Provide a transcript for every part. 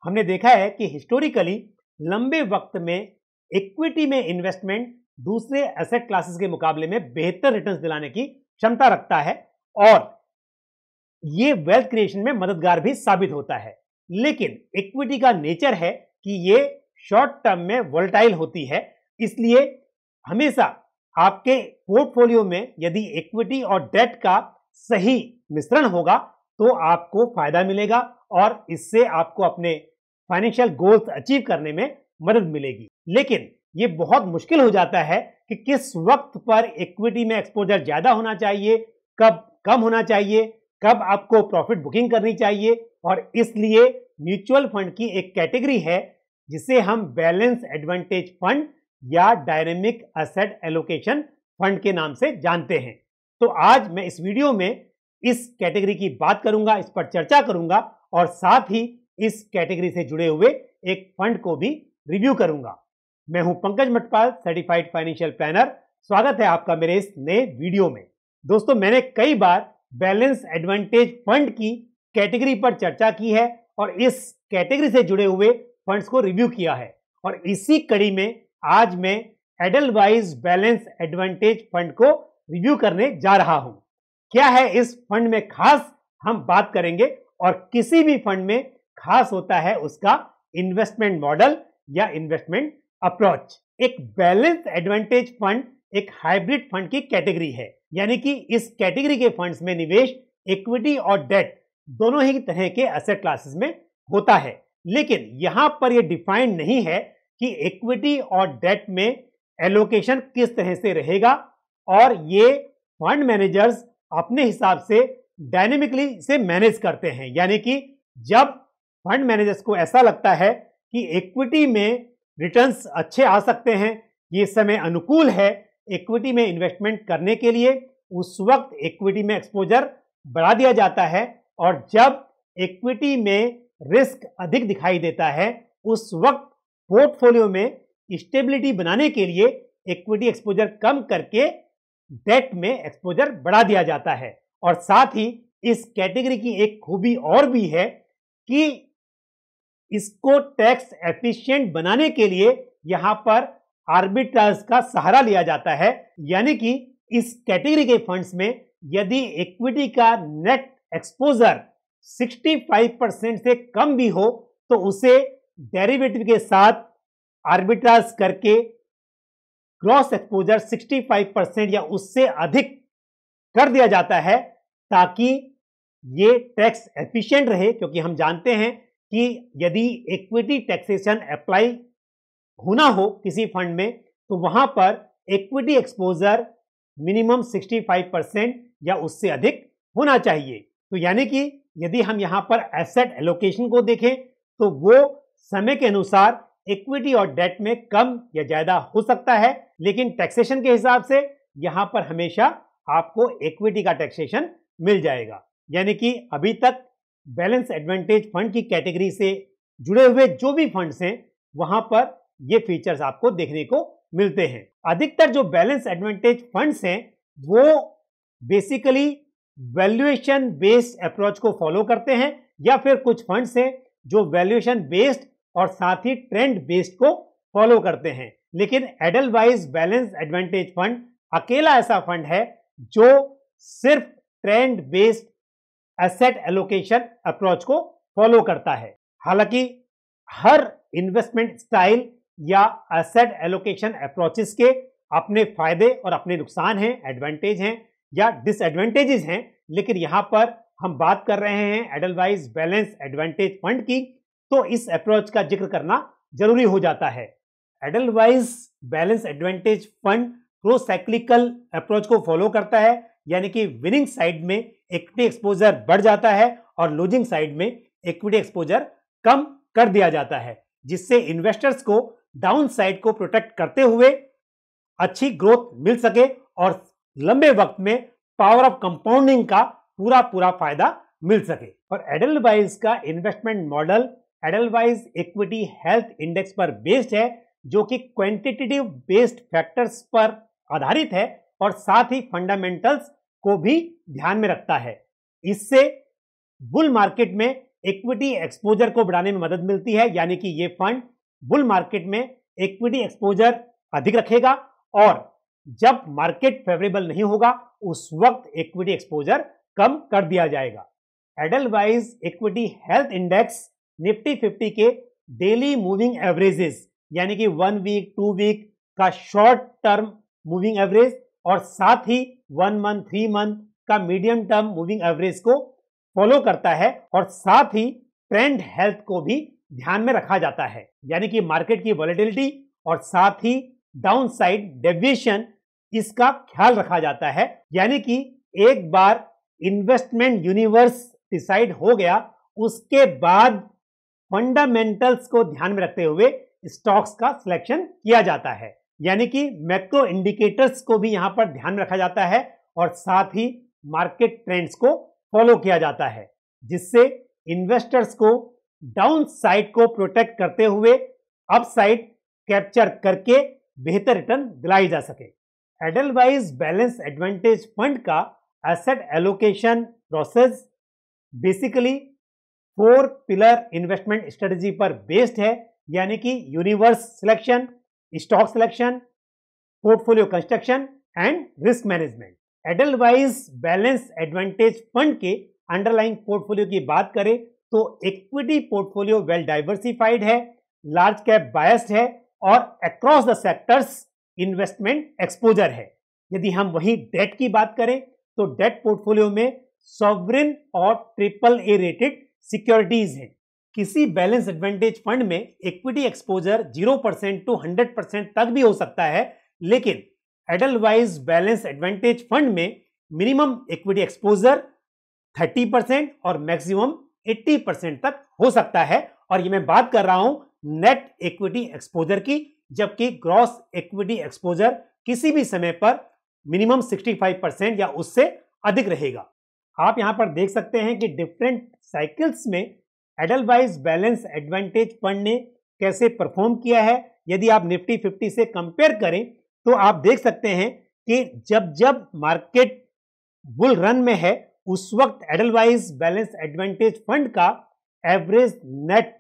हमने देखा है कि हिस्टोरिकली लंबे वक्त में इक्विटी में इन्वेस्टमेंट दूसरे एसेट क्लासेस के मुकाबले में बेहतर रिटर्न्स दिलाने की क्षमता रखता है और ये वेल्थ क्रिएशन में मददगार भी साबित होता है। लेकिन इक्विटी का नेचर है कि ये शॉर्ट टर्म में वोलेटाइल होती है, इसलिए हमेशा आपके पोर्टफोलियो में यदि इक्विटी और डेट का सही मिश्रण होगा तो आपको फायदा मिलेगा और इससे आपको अपने फाइनेंशियल गोल्स अचीव करने में मदद मिलेगी। लेकिन ये बहुत मुश्किल हो जाता है कि किस वक्त पर इक्विटी में एक्सपोजर ज्यादा होना चाहिए, कब कम होना चाहिए, कब आपको प्रॉफिट बुकिंग करनी चाहिए। और इसलिए म्यूचुअल फंड की एक कैटेगरी है जिसे हम बैलेंस एडवांटेज फंड या डायनेमिक एसेट एलोकेशन फंड के नाम से जानते हैं। तो आज मैं इस वीडियो में इस कैटेगरी की बात करूंगा, इस पर चर्चा करूंगा और साथ ही इस कैटेगरी से जुड़े हुए एक फंड को भी रिव्यू करूंगा। मैं हूं Pankaj Matpal, certified financial planner. स्वागत है आपका मेरे इस नए वीडियो में। दोस्तों, मैंने कई बार बैलेंस एडवांटेज फंड की कैटेगरी पर चर्चा की है और इस कैटेगरी से जुड़े हुए फंड्स को रिव्यू किया है और इसी कड़ी में आज मैं एडलवाइज बैलेंस एडवांटेज फंड को रिव्यू करने जा रहा हूं। क्या है इस फंड में खास, हम बात करेंगे। और किसी भी फंड में खास होता है उसका इन्वेस्टमेंट मॉडल या इन्वेस्टमेंट अप्रोच। एक बैलेंस एडवांटेज फंड एक हाइब्रिड फंड की कैटेगरी है, यानी कि इस कैटेगरी के फंड्स में निवेश इक्विटी और डेट दोनों ही तरह के एसेट क्लासेस में होता है। लेकिन यहां पर यह डिफाइंड नहीं है कि इक्विटी और डेट में एलोकेशन किस तरह से रहेगा और ये फंड मैनेजर्स अपने हिसाब से डायनेमिकली से मैनेज करते हैं। यानी कि जब फंड मैनेजर्स को ऐसा लगता है कि इक्विटी में रिटर्न्स अच्छे आ सकते हैं, ये समय अनुकूल है इक्विटी में इन्वेस्टमेंट करने के लिए, उस वक्त इक्विटी में एक्सपोजर बढ़ा दिया जाता है। और जब इक्विटी में रिस्क अधिक दिखाई देता है उस वक्त पोर्टफोलियो में स्टेबिलिटी बनाने के लिए इक्विटी एक्सपोजर कम करके डेट में एक्सपोजर बढ़ा दिया जाता है। और साथ ही इस कैटेगरी की एक खूबी और भी है कि इसको टैक्स एफिशिएंट बनाने के लिए यहां पर आर्बिट्राज का सहारा लिया जाता है। यानी कि इस कैटेगरी के फंड्स में यदि इक्विटी का नेट एक्सपोजर 65% से कम भी हो तो उसे डेरिवेटिव के साथ आर्बिट्राज करके ग्रॉस एक्सपोजर 65% या उससे अधिक कर दिया जाता है ताकि ये टैक्स एफिशिएंट रहे। क्योंकि हम जानते हैं कि यदि इक्विटी टैक्सेशन अप्लाई होना हो किसी फंड में तो वहां पर इक्विटी एक्सपोजर मिनिमम 65% या उससे अधिक होना चाहिए। तो यानी कि यदि हम यहां पर एसेट एलोकेशन को देखें तो वो समय के अनुसार इक्विटी और डेट में कम या ज्यादा हो सकता है, लेकिन टैक्सेशन के हिसाब से यहां पर हमेशा आपको इक्विटी का टैक्सेशन मिल जाएगा। यानी कि अभी तक बैलेंस एडवांटेज फंड की कैटेगरी से जुड़े हुए जो भी फंड्स हैं वहां पर ये फीचर्स आपको देखने को मिलते हैं। अधिकतर जो बैलेंस एडवांटेज फंड्स हैं वो बेसिकली वैल्यूएशन बेस्ड अप्रोच को फॉलो करते हैं, या फिर कुछ फंड्स हैं जो वैल्यूएशन बेस्ड और साथ ही ट्रेंड बेस्ड को फॉलो करते हैं। लेकिन एडलवाइज बैलेंस एडवांटेज फंड अकेला ऐसा फंड है जो सिर्फ trend based asset allocation approach को फॉलो करता है। हालांकि हर इन्वेस्टमेंट स्टाइल या एसेट एलोकेशन अप्रोचेस के अपने फायदे और अपने नुकसान हैं, एडवांटेज हैं या डिसएडवांटेजेस हैं, लेकिन यहां पर हम बात कर रहे हैं एडलवाइज बैलेंस एडवांटेज फंड की, तो इस अप्रोच का जिक्र करना जरूरी हो जाता है। Edelweiss balance advantage fund pro cyclical approach को फॉलो करता है, यानी कि विनिंग साइड में इक्विटी एक्सपोजर बढ़ जाता है और लूजिंग साइड में इक्विटी एक्सपोजर कम कर दिया जाता है, जिससे इन्वेस्टर्स को डाउन साइड को प्रोटेक्ट करते हुए अच्छी ग्रोथ मिल सके और लंबे वक्त में पावर ऑफ कंपाउंडिंग का पूरा फायदा मिल सके। और एडलवाइज का investment model Edelweiss equity health index पर बेस्ड है, जो कि क्वांटिटेटिव बेस्ड फैक्टर्स पर आधारित है और साथ ही फंडामेंटल्स को भी ध्यान में रखता है। इससे बुल मार्केट में इक्विटी एक्सपोजर को बढ़ाने में मदद मिलती है, यानी कि ये फंड बुल मार्केट में इक्विटी एक्सपोजर अधिक रखेगा और जब मार्केट फेवरेबल नहीं होगा उस वक्त इक्विटी एक्सपोजर कम कर दिया जाएगा। Edelweiss equity health index Nifty 50 के डेली मूविंग एवरेजेस यानी कि 1 वीक 2 वीक का शॉर्ट टर्म मूविंग एवरेज और साथ ही 1 मंथ 3 मंथ का मीडियम टर्म मूविंग एवरेज को फॉलो करता है और साथ ही ट्रेंड हेल्थ को भी ध्यान में रखा जाता है, यानी कि मार्केट की वॉलेटिलिटी और साथ ही डाउन साइड डेविएशन इसका ख्याल रखा जाता है। यानी कि एक बार इन्वेस्टमेंट यूनिवर्स डिसाइड हो गया उसके बाद फंडामेंटल्स को ध्यान में रखते हुए स्टॉक्स का सिलेक्शन किया जाता है, यानी कि मैक्रो इंडिकेटर्स को भी यहां पर ध्यान में रखा जाता है और साथ ही मार्केट ट्रेंड्स को फॉलो किया जाता है, जिससे इन्वेस्टर्स को डाउन साइड को प्रोटेक्ट करते हुए अप साइड कैप्चर करके बेहतर रिटर्न दिलाई जा सके। एडलवाइज बैलेंस एडवांटेज फंड का asset allocation process basically 4 pillar investment strategy पर बेस्ड है, यानी कि universe selection, stock selection, portfolio construction and risk management. Edelweiss balance advantage fund के अंडरलाइंग पोर्टफोलियो की बात करें तो इक्विटी पोर्टफोलियो वेल डाइवर्सिफाइड है, लार्ज कैप बायस्ड है और across the sectors investment exposure है। यदि हम वही डेट की बात करें तो डेट पोर्टफोलियो में सॉवरेन और AAA रेटेड सिक्योरिटीज हैं। किसी बैलेंस एडवांटेज फंड में इक्विटी एक्सपोजर 0% टू 100% तक भी हो सकता है, लेकिन एडलवाइज बैलेंस एडवांटेज फंड में मिनिमम इक्विटी एक्सपोजर 30% और मैक्सिमम 80% तक हो सकता है। और ये मैं बात कर रहा हूं नेट इक्विटी एक्सपोजर की, जबकि ग्रॉस इक्विटी एक्सपोजर किसी भी समय पर मिनिमम 65% या उससे अधिक रहेगा। आप यहां पर देख सकते हैं कि डिफरेंट साइकिल्स में एडलवाइज बैलेंस एडवांटेज फंड ने कैसे परफॉर्म किया है। यदि आप निफ्टी 50 से कंपेयर करें तो आप देख सकते हैं कि जब जब मार्केट बुल रन में है उस वक्त एडलवाइज बैलेंस एडवांटेज फंड का एवरेज नेट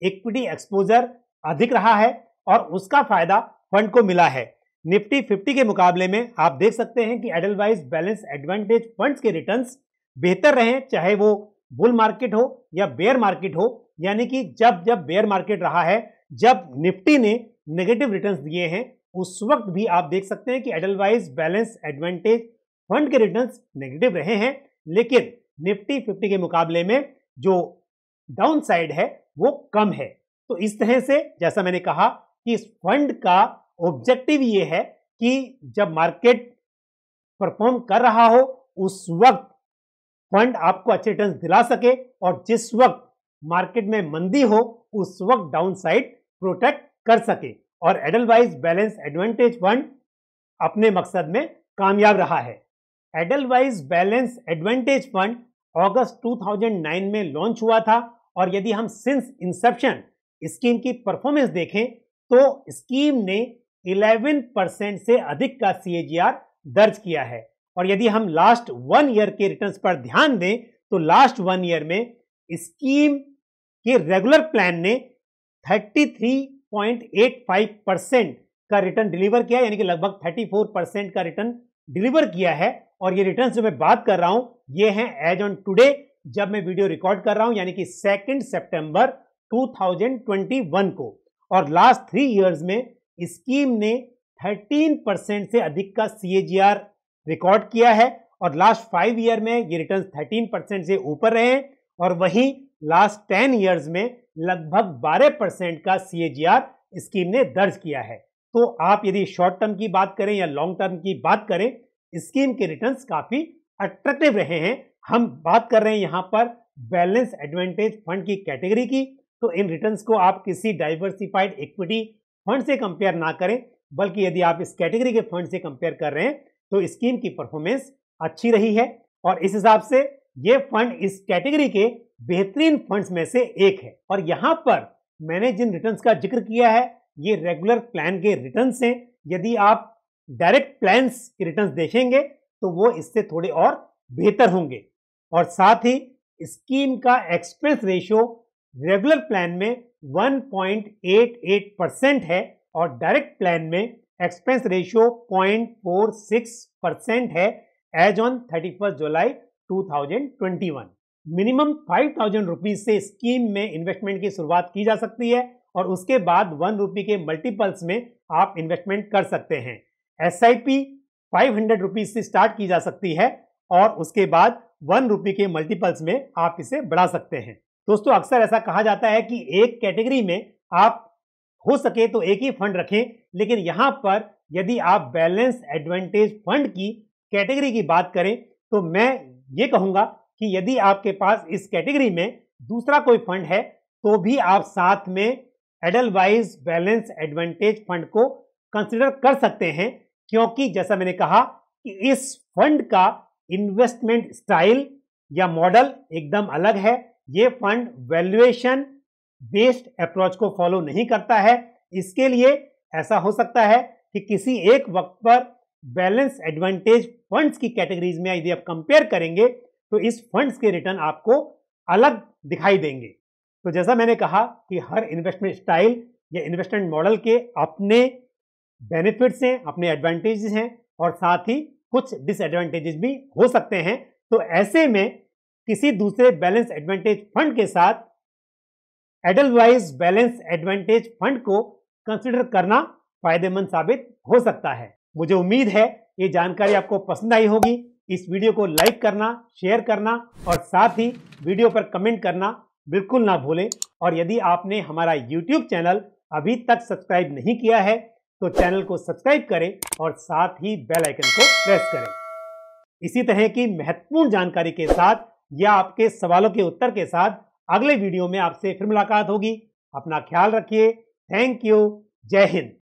इक्विटी एक्सपोजर अधिक रहा है और उसका फायदा फंड को मिला है। निफ्टी 50 के मुकाबले में आप देख सकते हैं कि एडलवाइज बैलेंस एडवांटेज फंड्स के रिटर्न्स बेहतर रहे, चाहे वो बुल मार्केट हो या बेयर मार्केट हो। यानी कि जब जब बेयर मार्केट रहा है, जब निफ्टी ने नेगेटिव रिटर्न्स दिए हैं, उस वक्त भी आप देख सकते हैं कि एडलवाइज बैलेंस एडवांटेज फंड के रिटर्न्स नेगेटिव रहे हैं, लेकिन निफ्टी 50 के मुकाबले में जो डाउन साइड है वो कम है। तो इस तरह से जैसा मैंने कहा कि इस फंड का ऑब्जेक्टिव ये है कि जब मार्केट परफॉर्म कर रहा हो उस वक्त फंड आपको अच्छे रिटर्न्स दिला सके और जिस वक्त मार्केट में मंदी हो उस वक्त डाउन साइड प्रोटेक्ट कर सके। और एडलवाइज बैलेंस एडवांटेज फंड अपने मकसद में कामयाब रहा है। एडलवाइज बैलेंस एडवांटेज फंड अगस्त 2009 में लॉन्च हुआ था और यदि हम सिंस इंसेप्शन स्कीम की परफॉर्मेंस देखें तो स्कीम ने 11% से अधिक का CAGR दर्ज किया है। और यदि हम लास्ट 1 ईयर के रिटर्न्स पर ध्यान दें तो लास्ट 1 ईयर में स्कीम के रेगुलर प्लान ने 33.85% का रिटर्न डिलीवर किया, यानी कि लगभग 34% का रिटर्न डिलीवर किया है। और ये रिटर्न्स जो मैं बात कर रहा हूं ये हैं एज ऑन टुडे, जब मैं वीडियो रिकॉर्ड कर रहा हूं, यानी कि 2 सितंबर 2021 को। और लास्ट 3 इयर्स में स्कीम ने 13% से अधिक का CAGR रिकॉर्ड किया है और लास्ट 5 ईयर में ये रिटर्न्स 13% से ऊपर रहे हैं। और वहीं लास्ट 10 इयर्स में लगभग 12% का CAGR स्कीम ने दर्ज किया है। तो आप यदि शॉर्ट टर्म की बात करें या लॉन्ग टर्म की बात करें, स्कीम के रिटर्न्स काफी अट्रैक्टिव रहे हैं। हम बात कर रहे हैं यहां पर बैलेंस एडवांटेज फंड की कैटेगरी की, तो इन रिटर्न्स को आप किसी डाइवर्सिफाइड इक्विटी फंड से कंपेयर ना करें, बल्कि यदि आप इस कैटेगरी के फंड से कंपेयर कर रहे हैं तो स्कीम की परफॉर्मेंस अच्छी रही है। और इस हिसाब से ये फंड इस कैटेगरी के बेहतरीन फंड्स में से एक है। और यहां पर मैंने जिन रिटर्न्स का जिक्र किया है ये रेगुलर प्लान के रिटर्न्स हैं। यदि आप डायरेक्ट प्लान्स के रिटर्न्स देखेंगे तो वो इससे थोड़े और बेहतर होंगे। और साथ ही स्कीम का एक्सपेंस रेशियो रेगुलर प्लान में 1.88% है और डायरेक्ट प्लान में एक्सपेंस रेशियो 0.46% है as on 31 July 2021। Minimum 5,000 rupees से स्कीम में इन्वेस्टमेंट की शुरुआत की जा सकती है और उसके बाद 1 रुपये के मल्टीपल्स में आप इन्वेस्टमेंट कर सकते हैं। SIP 500 रुपीज से स्टार्ट की जा सकती है और उसके बाद 1 रुपये के मल्टीपल्स में आप इसे बढ़ा सकते हैं। दोस्तों, अक्सर ऐसा कहा जाता है कि एक कैटेगरी में आप हो सके तो एक ही फंड रखें, लेकिन यहां पर यदि आप बैलेंस एडवांटेज फंड की कैटेगरी की बात करें तो मैं ये कहूंगा कि यदि आपके पास इस कैटेगरी में दूसरा कोई फंड है तो भी आप साथ में एडलवाइज बैलेंस एडवांटेज फंड को कंसिडर कर सकते हैं, क्योंकि जैसा मैंने कहा कि इस फंड का इन्वेस्टमेंट स्टाइल या मॉडल एकदम अलग है। ये फंड वैल्यूएशन बेस्ड अप्रोच को फॉलो नहीं करता है। इसके लिए ऐसा हो सकता है कि किसी एक वक्त पर बैलेंस एडवांटेज फंड्स की कैटेगरीज में यदि आप कंपेयर करेंगे तो इस फंड्स के रिटर्न आपको अलग दिखाई देंगे। तो जैसा मैंने कहा कि हर इन्वेस्टमेंट स्टाइल या इन्वेस्टमेंट मॉडल के अपने बेनिफिट्स हैं, अपने एडवांटेजेस हैं और साथ ही कुछ डिसएडवांटेजेस भी हो सकते हैं। तो ऐसे में किसी दूसरे बैलेंस एडवांटेज फंड के साथ एडलवाइज बैलेंस एडवांटेज फंड को कंसिडर करना फायदेमंद साबित हो सकता है। मुझे उम्मीद है ये जानकारी आपको पसंद आई होगी। इस वीडियो को लाइक करना, शेयर करना और साथ ही वीडियो पर कमेंट करना बिल्कुल ना भूलें। और यदि आपने हमारा YouTube चैनल अभी तक सब्सक्राइब नहीं किया है तो चैनल को सब्सक्राइब करें और साथ ही बेल आइकन को प्रेस करें। इसी तरह की महत्वपूर्ण जानकारी के साथ या आपके सवालों के उत्तर के साथ अगले वीडियो में आपसे फिर मुलाकात होगी। अपना ख्याल रखिए। Thank you. जय हिंद।